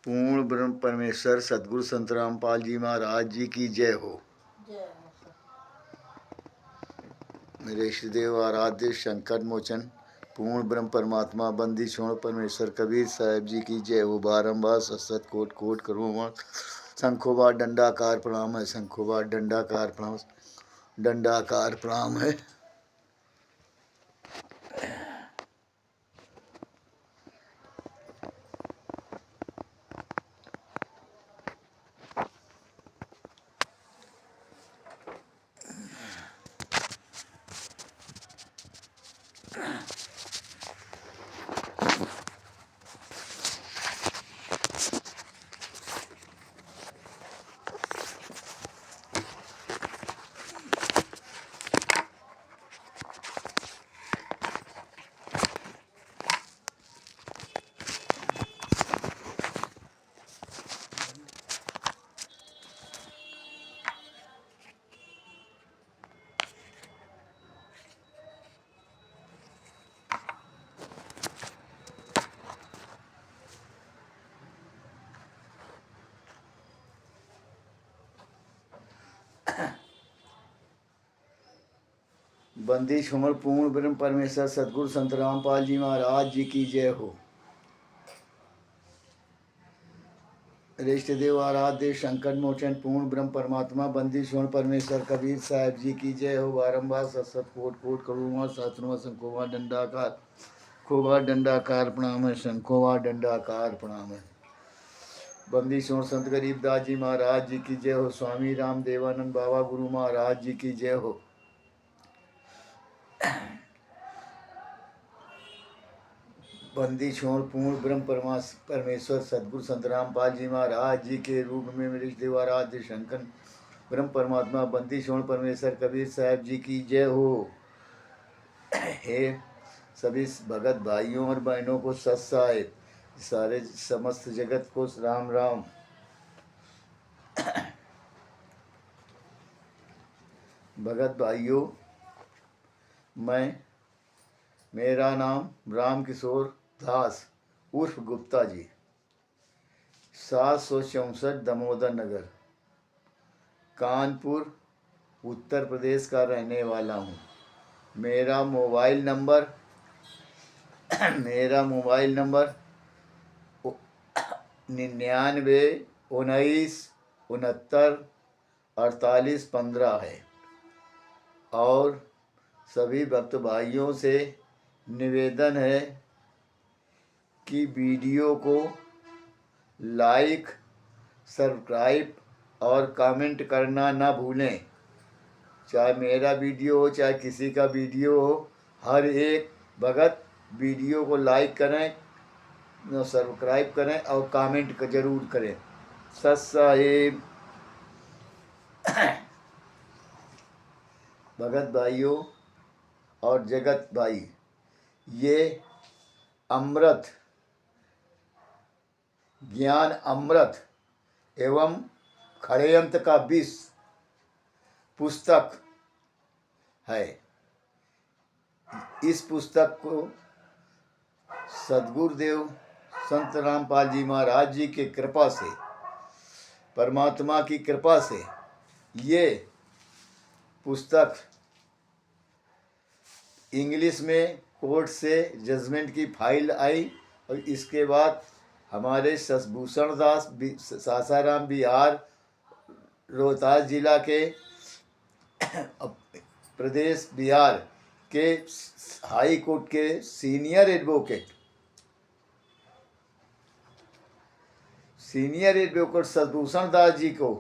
पूर्ण ब्रह्म परमेश्वर सदगुरु संत रामपाल जी महाराज जी की जय हो। मेरे इष्टदेव आराध्य संकट मोचन पूर्ण ब्रह्म परमात्मा बंदी छोड़ परमेश्वर कबीर साहब जी की जय हो। बारंबार सत कोट कोट करूँ शंखोबार दंडाकार प्रणाम है। शंखोबार दंडाकार प्रणाम, दंडाकार प्रणाम है। बंदी छोड़ पूर्ण ब्रह्म परमेश्वर सदगुरु संत रामपाल जी महाराज जी की जय हो। इष्टदेव आराध्य संकट मोचन पूर्ण ब्रह्म परमात्मा बंदी छोड़ परमेश्वर कबीर साहब जी की जय हो। बारंबार सत कोट कोट करूँगा शास्त्रों शंखोवा दंडाकार खोवा दंडाकार प्रणाम है। शंखोवा दंडाकार प्रणाम है। बंदी छोड़ संत गरीबदास जी महाराज जी की जय हो। स्वामी राम देवानंद बाबा गुरु महाराज जी की जय हो। बंदी छोड़ पूर्ण ब्रह्म परमेश्वर सदगुरु संत रामपाल जी महाराज जी के रूप में मेरे देवाराध्य शंकर ब्रह्म परमात्मा बंदी छोड़ परमेश्वर कबीर साहब जी की जय हो। हे सभी भगत भाइयों और बहनों को सत साहेब, सारे समस्त जगत को राम राम। भगत भाइयों, मेरा नाम राम किशोर दास उर्फ गुप्ता जी, 764 दामोदर नगर, कानपुर उत्तर प्रदेश का रहने वाला हूँ। मेरा मोबाइल नंबर 99 19 69 48 15 है। और सभी भक्त भाइयों से निवेदन है कि वीडियो को लाइक, सब्सक्राइब और कमेंट करना ना भूलें। चाहे मेरा वीडियो हो चाहे किसी का वीडियो हो, हर एक भगत वीडियो को लाइक करें, सब्सक्राइब करें और कमेंट जरूर करें। सत साहिब। भगत भाइयों और जगत भाई, ये अमृत ज्ञान अमृत एवं षड्यंत्र का विष पुस्तक है। इस पुस्तक को सद्गुरुदेव संत रामपाल जी महाराज जी के कृपा से, परमात्मा की कृपा से ये पुस्तक इंग्लिश में कोर्ट से जजमेंट की फाइल आई और इसके बाद हमारे शशभूषण दास सासाराम बिहार रोहतास जिला के प्रदेश बिहार के हाई कोर्ट के सीनियर एडवोकेट शशभूषण दास जी को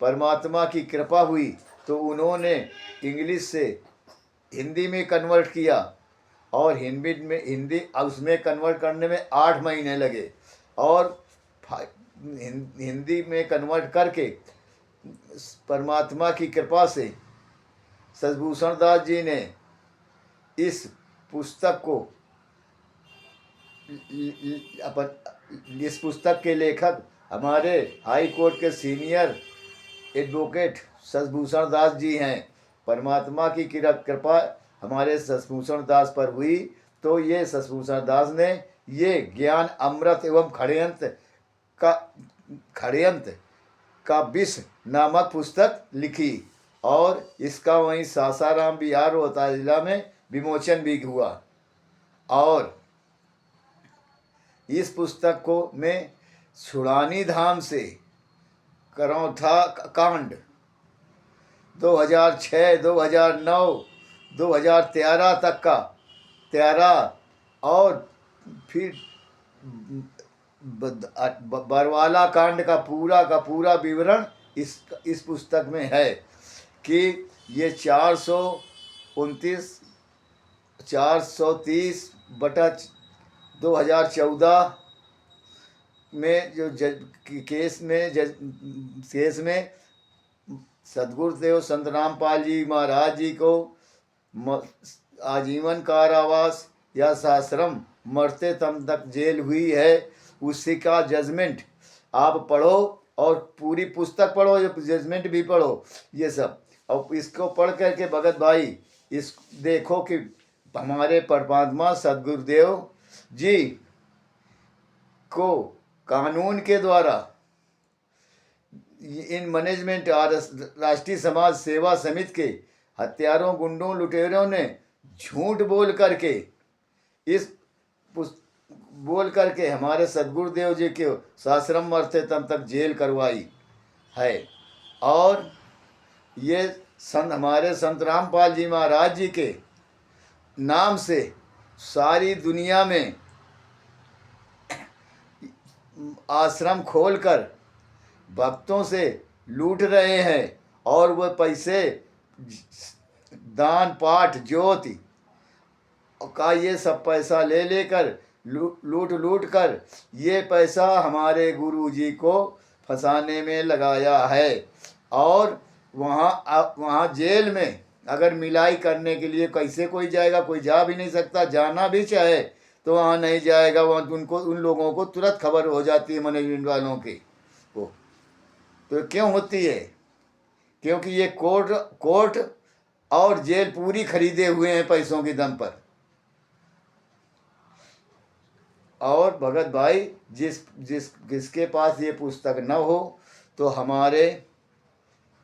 परमात्मा की कृपा हुई तो उन्होंने इंग्लिश से हिंदी में कन्वर्ट किया और हिंदी उसमें कन्वर्ट करने में 8 महीने लगे और हिंदी में कन्वर्ट करके परमात्मा की कृपा से शशभूषण दास जी ने इस पुस्तक को इस पुस्तक के लेखक हमारे हाई कोर्ट के सीनियर एडवोकेट शशभूषण दास जी हैं। परमात्मा की कृपा हमारे शशभूषण दास पर हुई तो ये शशभूषण दास ने ये ज्ञान अमृत एवं षड्यंत्र का षड्यंत्र का विष नामक पुस्तक लिखी और इसका वहीं सासाराम बिहार रोहतास जिला में विमोचन भी हुआ। और इस पुस्तक को में छुड़ानी धाम से करौथा कांड 2006, 2009, 2013 तक का 13 और फिर बरवाला कांड का पूरा विवरण इस पुस्तक में है कि ये 430/2014 में जो केस में सदगुरुदेव संत रामपाल जी महाराज जी को आजीवन कारावास या साश्रम मरते दम तक जेल हुई है, उसी का जजमेंट आप पढ़ो और पूरी पुस्तक पढ़ो, जजमेंट भी पढ़ो ये सब। और इसको पढ़ करके भगत भाई इस देखो कि हमारे परमात्मा सदगुरुदेव जी को कानून के द्वारा इन मैनेजमेंट और राष्ट्रीय समाज सेवा समिति के हत्यारों, गुंडों, लुटेरों ने झूठ बोल करके हमारे सदगुरुदेव जी के साश्रम मरते तब तक जेल करवाई है। और ये हमारे संत रामपाल जी महाराज जी के नाम से सारी दुनिया में आश्रम खोलकर भक्तों से लूट रहे हैं और वह पैसे दान पाठ ज्योति का ये सब पैसा लेकर लूट कर ये पैसा हमारे गुरु जी को फंसाने में लगाया है। और वहाँ जेल में अगर मिलाई करने के लिए कैसे कोई जाएगा, कोई जा भी नहीं सकता, जाना भी चाहे तो वहाँ नहीं जाएगा। वहाँ उन लोगों को तुरंत खबर हो जाती है मैनेजमेंट वालों की को। तो क्यों होती है? क्योंकि ये कोर्ट और जेल पूरी खरीदे हुए हैं पैसों के दम पर। और भगत भाई जिसके पास ये पुस्तक न हो तो हमारे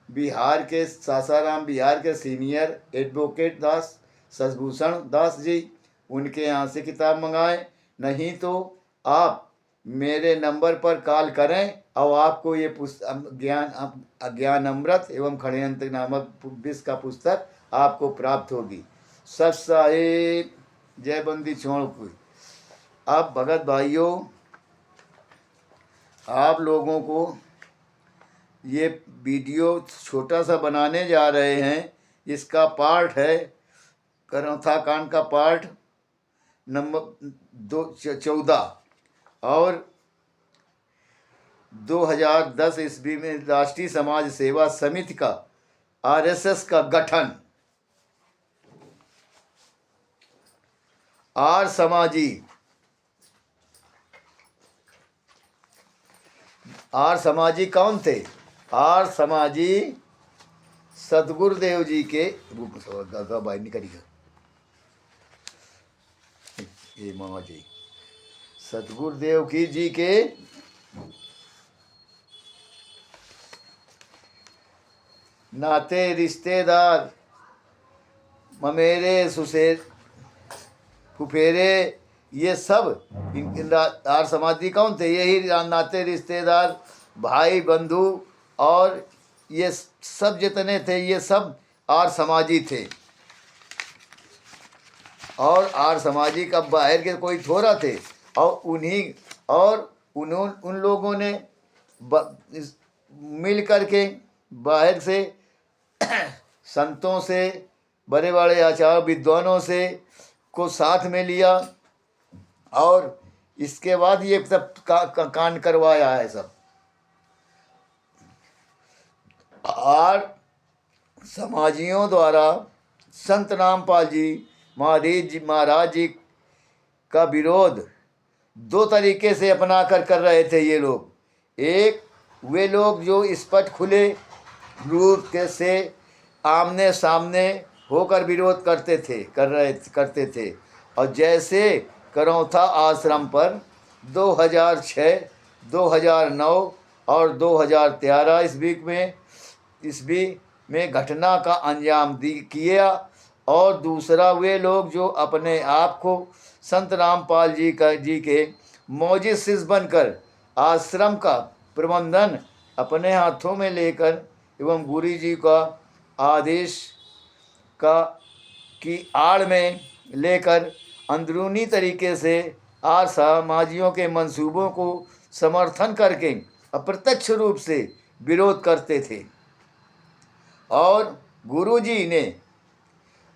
बिहार के सासाराम बिहार के सीनियर एडवोकेट दास शशभूषण दास जी, उनके यहाँ से किताब मंगाएं, नहीं तो आप मेरे नंबर पर कॉल करें और आपको ये ज्ञान अमृत एवं षड्यंत्र नामक विष का पुस्तक आपको प्राप्त होगी। सत साहिब जय बंदी छोड़ कोई। अब भगत भाइयों, आप लोगों को ये वीडियो छोटा सा बनाने जा रहे हैं। इसका पार्ट है करौथा कांड का पार्ट नंबर 14 और 2010 ईस्वी में राष्ट्रीय समाज सेवा समिति का RSS का गठन। आर समाजी कौन थे? आर समाजी सदगुरुदेव जी के भाई निकलिएगा, ये मामा जी सदगुरुदेव की जी के नाते रिश्तेदार, ममेरे, सुसेर, फुफेरे, ये सब आर समाजी कौन थे? यही नाते रिश्तेदार, भाई बंधु और ये सब जितने थे ये सब आर समाजी थे। और आर समाजी का बाहर के कोई थोड़ा थे। और उन लोगों ने मिल करके बाहर से संतों से, बड़े बड़े आचार्य विद्वानों से को साथ में लिया और इसके बाद ये सब कांड करवाया है सब। और समाजियों द्वारा संत रामपाल जी महाराज जी का विरोध दो तरीके से अपना कर रहे थे ये लोग। एक, वे लोग जो स्पष्ट खुले रूप से आमने सामने होकर विरोध करते थे। और जैसे करौथा आश्रम पर 2006, 2009 और 2013 ईस्वी में घटना का अंजाम किया। और दूसरा, वे लोग जो अपने आप को संत रामपाल जी के मौजिद शिष्य बनकर आश्रम का प्रबंधन अपने हाथों में लेकर एवं गुरु जी का आदेश का की आड़ में लेकर अंदरूनी तरीके से असामाजियों के मंसूबों को समर्थन करके अप्रत्यक्ष रूप से विरोध करते थे। और गुरुजी ने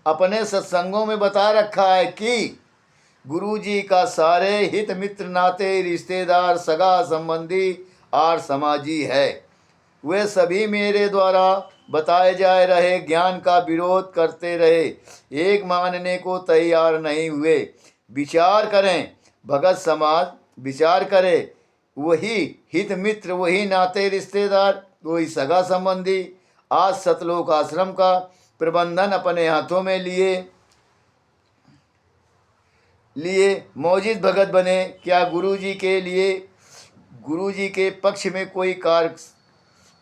अपने सत्संगों में बता रखा है कि गुरुजी का सारे हित मित्र नाते रिश्तेदार सगा संबंधी और समाजी है, वे सभी मेरे द्वारा बताए जा रहे ज्ञान का विरोध करते रहे, एक मानने को तैयार नहीं हुए। विचार करें भगत समाज, विचार करे, वही हित मित्र, वही नाते रिश्तेदार, वही सगा संबंधी आज सतलोक आश्रम का प्रबंधन अपने हाथों में लिए मौजिद भगत बने। क्या गुरुजी के लिए, गुरुजी के पक्ष में कोई कार्य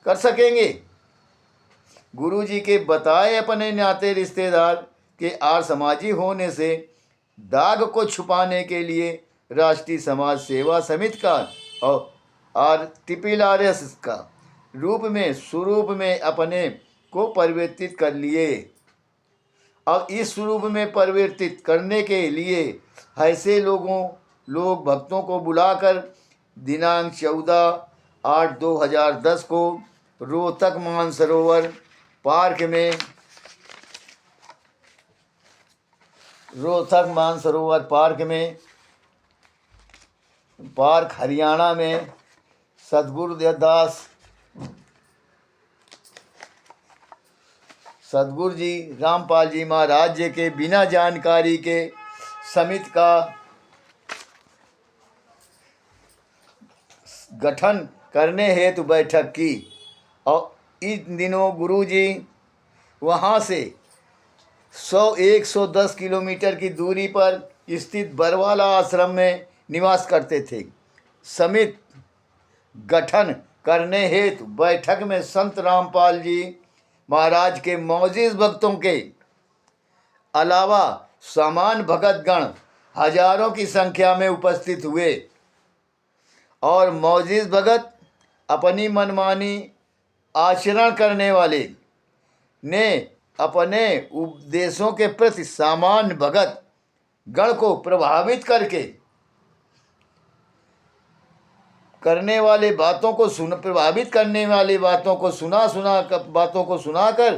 कर सकेंगे? गुरुजी के बताए अपने नाते रिश्तेदार के आर समाजी होने से दाग को छुपाने के लिए राष्ट्रीय समाज सेवा समिति का और RSS का स्वरूप में अपने को परिवर्तित कर लिए। अब इस स्वरूप में परिवर्तित करने के लिए ऐसे लोग भक्तों को बुलाकर दिनांक 14/8/2010 को रोहतक मानसरोवर पार्क हरियाणा में सदगुरु जी रामपाल जी महाराज जी के बिना जानकारी के समिति का गठन करने हेतु बैठक की। और इन दिनों गुरुजी वहाँ से 110 किलोमीटर की दूरी पर स्थित बरवाला आश्रम में निवास करते थे। समिति गठन करने हेतु बैठक में संत रामपाल जी महाराज के मौजूद भक्तों के अलावा सामान्य भगतगण हजारों की संख्या में उपस्थित हुए और मौजूद भगत अपनी मनमानी आचरण करने वाले ने अपने उपदेशों के प्रति सामान्य भगत गण को प्रभावित करने वाले बातों को सुनाकर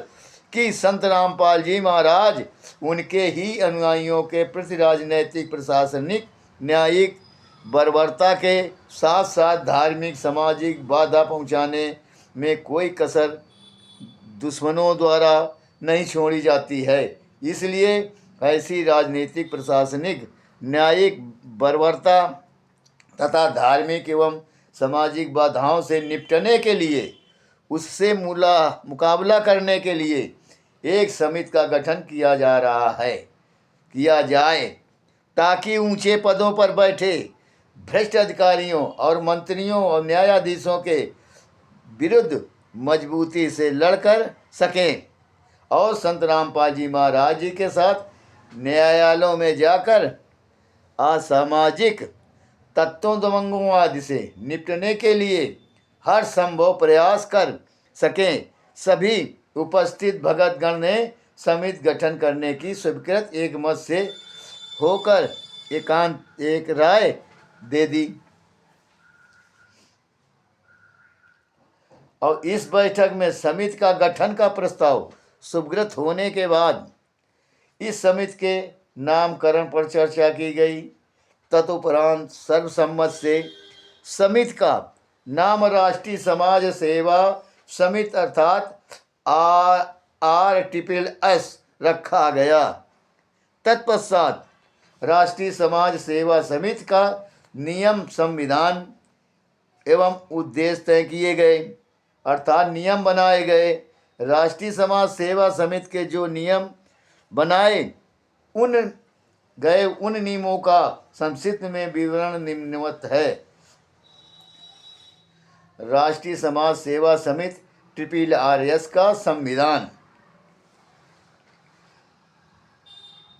कि संत रामपाल जी महाराज उनके ही अनुयायियों के प्रति राजनैतिक, प्रशासनिक, न्यायिक बर्बरता के साथ साथ धार्मिक, सामाजिक बाधा पहुंचाने में कोई कसर दुश्मनों द्वारा नहीं छोड़ी जाती है। इसलिए ऐसी राजनीतिक, प्रशासनिक, न्यायिक बर्बरता तथा धार्मिक एवं सामाजिक बाधाओं से निपटने के लिए, उससे मुकाबला करने के लिए एक समिति का गठन किया जाए ताकि ऊंचे पदों पर बैठे भ्रष्ट अधिकारियों और मंत्रियों और न्यायाधीशों के विरुद्ध मजबूती से लड़कर सकें और संत रामपाल जी महाराज जी के साथ न्यायालयों में जाकर असामाजिक तत्वों दबंगों आदि से निपटने के लिए हर संभव प्रयास कर सकें। सभी उपस्थित भगतगण ने समिति गठन करने की स्वीकृत एकमत से होकर एक राय दे दी। और इस बैठक में समिति का गठन का प्रस्ताव स्वीकृत होने के बाद इस समिति के नामकरण पर चर्चा की गई। तदुपरांत सर्वसम्मत से समिति का नाम राष्ट्रीय समाज सेवा समिति अर्थात RSS रखा गया। तत्पश्चात राष्ट्रीय समाज सेवा समिति का नियम, संविधान एवं उद्देश्य तय किए गए, अर्थात नियम बनाए गए। राष्ट्रीय समाज सेवा समिति के जो नियम बनाए उन नियमों का संक्षिप्त में विवरण निम्नवत है। राष्ट्रीय समाज सेवा समिति RRS का संविधान।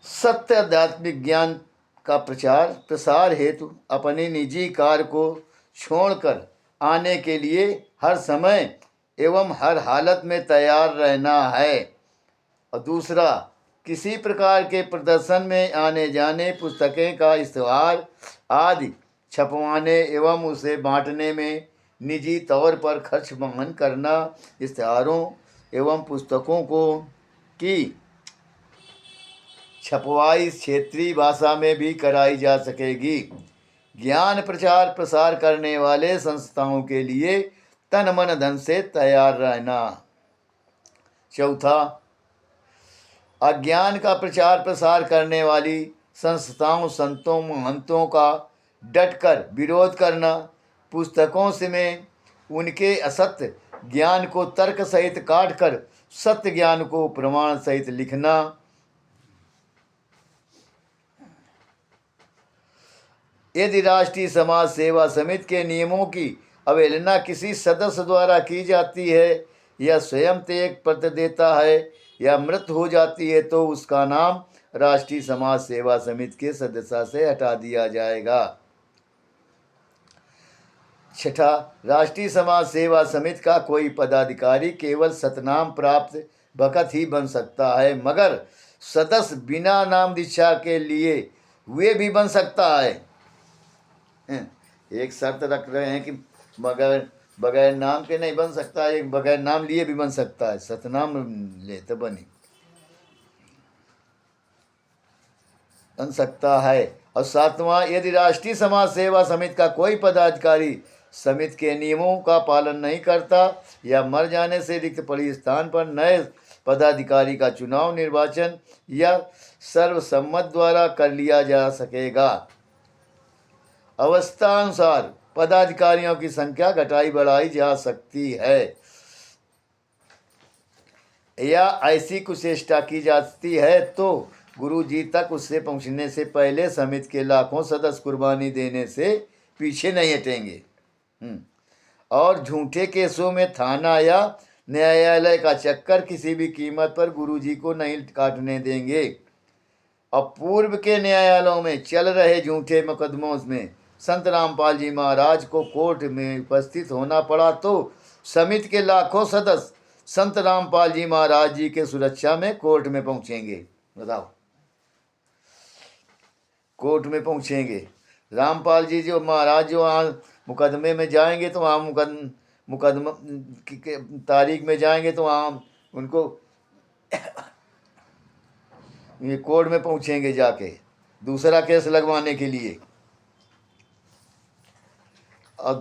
सत्य आध्यात्मिक ज्ञान का प्रचार प्रसार हेतु अपने निजी कार्य को छोड़कर आने के लिए हर समय एवं हर हालत में तैयार रहना है। और दूसरा, किसी प्रकार के प्रदर्शन में आने जाने, पुस्तकें का इश्तेहार आदि छपवाने एवं उसे बांटने में निजी तौर पर खर्च वहन करना, इश्तेहारों एवं पुस्तकों को की छपवाई क्षेत्रीय भाषा में भी कराई जा सकेगी। ज्ञान प्रचार प्रसार करने वाले संस्थाओं के लिए तन मन धन से तैयार रहना। चौथा, अज्ञान का प्रचार प्रसार करने वाली संस्थाओं, संतों, महंतों का डटकर विरोध करना, पुस्तकों से में उनके असत्य ज्ञान को तर्क सहित काटकर सत्य ज्ञान को प्रमाण सहित लिखना। यदि राष्ट्रीय समाज सेवा समिति के नियमों की अवहेलना किसी सदस्य द्वारा की जाती है या स्वयं त्याग पत्र देता है या मृत्यु हो जाती है तो उसका नाम राष्ट्रीय समाज सेवा समिति के सदस्य से हटा दिया जाएगा। छठा, राष्ट्रीय समाज सेवा समिति का कोई पदाधिकारी केवल सतनाम प्राप्त भगत ही बन सकता है, मगर सदस्य बिना नाम दीक्षा के लिए हुए भी बन सकता है। एक शर्त रख रहे हैं कि बगैर नाम के नहीं बन सकता, एक बगैर नाम लिए भी बन सकता है, सतनाम ले तो बन सकता है। और सातवां, यदि राष्ट्रीय समाज सेवा समिति का कोई पदाधिकारी समिति के नियमों का पालन नहीं करता या मर जाने से रिक्त पड़ी स्थान पर नए पदाधिकारी का चुनाव निर्वाचन या सर्वसम्मत द्वारा कर लिया जा सकेगा। अवस्थानुसार पदाधिकारियों की संख्या घटाई बढ़ाई जा सकती है या ऐसी कुचेष्टा की जाती है तो गुरु जी तक उससे पहुंचने से पहले समिति के लाखों सदस्य कुर्बानी देने से पीछे नहीं हटेंगे। और झूठे केसों में थाना या न्यायालय का चक्कर किसी भी कीमत पर गुरु जी को नहीं काटने देंगे। अब पूर्व के न्यायालयों में चल रहे झूठे मुकदमों में संत रामपाल जी महाराज को कोर्ट में उपस्थित होना पड़ा तो समिति के लाखों सदस्य संत रामपाल जी महाराज जी के सुरक्षा में कोर्ट में पहुंचेंगे। बताओ, कोर्ट में पहुंचेंगे। रामपाल जी जो महाराज जो वहाँ मुकदमे में जाएंगे तो वहाँ मुकदमा की तारीख में जाएंगे तो वहाँ उनको ये कोर्ट में पहुंचेंगे जाके दूसरा केस लगवाने के लिए। और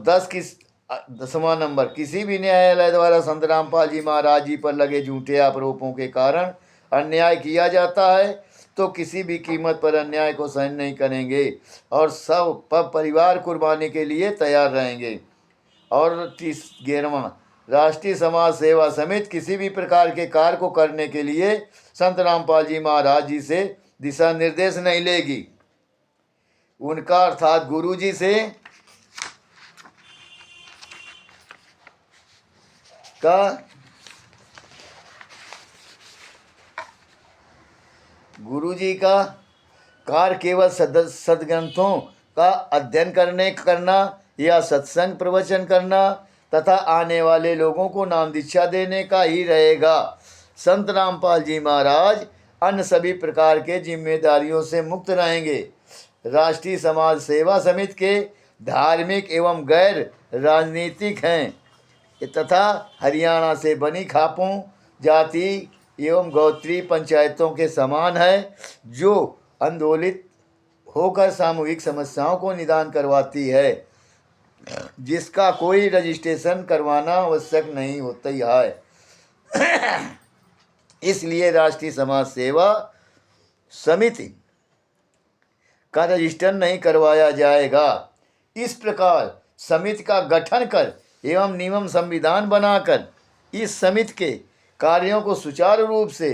10वां नंबर, किसी भी न्यायालय द्वारा संत रामपाल जी महाराज जी पर लगे झूठे आरोपों के कारण अन्याय किया जाता है तो किसी भी कीमत पर अन्याय को सहन नहीं करेंगे और सब परिवार कुर्बानी के लिए तैयार रहेंगे। और 11वां, राष्ट्रीय समाज सेवा समिति किसी भी प्रकार के कार्य को करने के लिए संत रामपाल जी महाराज जी से दिशा निर्देश नहीं लेगी। उनका अर्थात गुरु जी से गुरुजी का कार्य केवल सदग्रंथों का अध्ययन करना या सत्संग प्रवचन करना तथा आने वाले लोगों को नाम दीक्षा देने का ही रहेगा। संत रामपाल जी महाराज अन्य सभी प्रकार के जिम्मेदारियों से मुक्त रहेंगे। राष्ट्रीय समाज सेवा समिति के धार्मिक एवं गैर राजनीतिक हैं तथा हरियाणा से बनी खापों जाति एवं गोत्रीय पंचायतों के समान है जो आंदोलित होकर सामूहिक समस्याओं को निदान करवाती है, जिसका कोई रजिस्ट्रेशन करवाना आवश्यक नहीं होता है। इसलिए राष्ट्रीय समाज सेवा समिति का रजिस्टर नहीं करवाया जाएगा। इस प्रकार समिति का गठन कर एवं नियम संविधान बनाकर इस समिति के कार्यों को सुचारू रूप से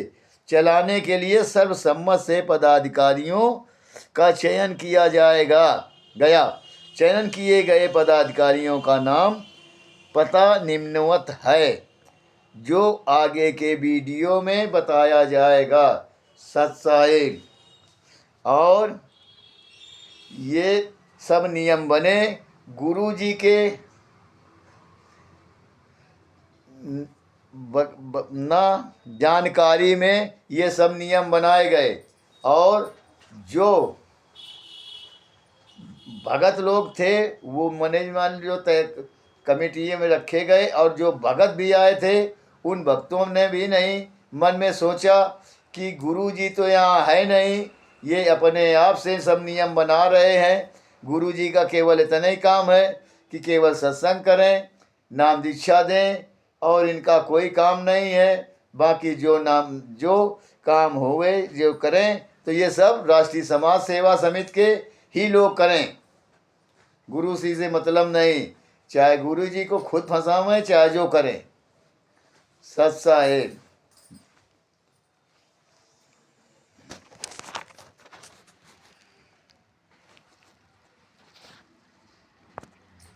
चलाने के लिए सर्वसम्मत से पदाधिकारियों का चयन किया गया। चयन किए गए पदाधिकारियों का नाम पता निम्नवत है, जो आगे के वीडियो में बताया जाएगा। सत्साइल और ये सब नियम बने गुरु जी के ना जानकारी में ये सब नियम बनाए गए, और जो भगत लोग थे वो मैनेजमेंट जो तय कमेटी में रखे गए, और जो भगत भी आए थे उन भक्तों ने भी नहीं मन में सोचा कि गुरु जी तो यहाँ है नहीं, ये अपने आप से सब नियम बना रहे हैं। गुरु जी का केवल इतना ही काम है कि केवल सत्संग करें, नाम दीक्षा दें, और इनका कोई काम नहीं है। बाकी जो काम होवे जो करें तो ये सब राष्ट्रीय समाज सेवा समिति के ही लोग करें। गुरु जी से मतलब नहीं, चाहे गुरु जी को खुद फंसावें चाहे जो करें। सत्साहेब।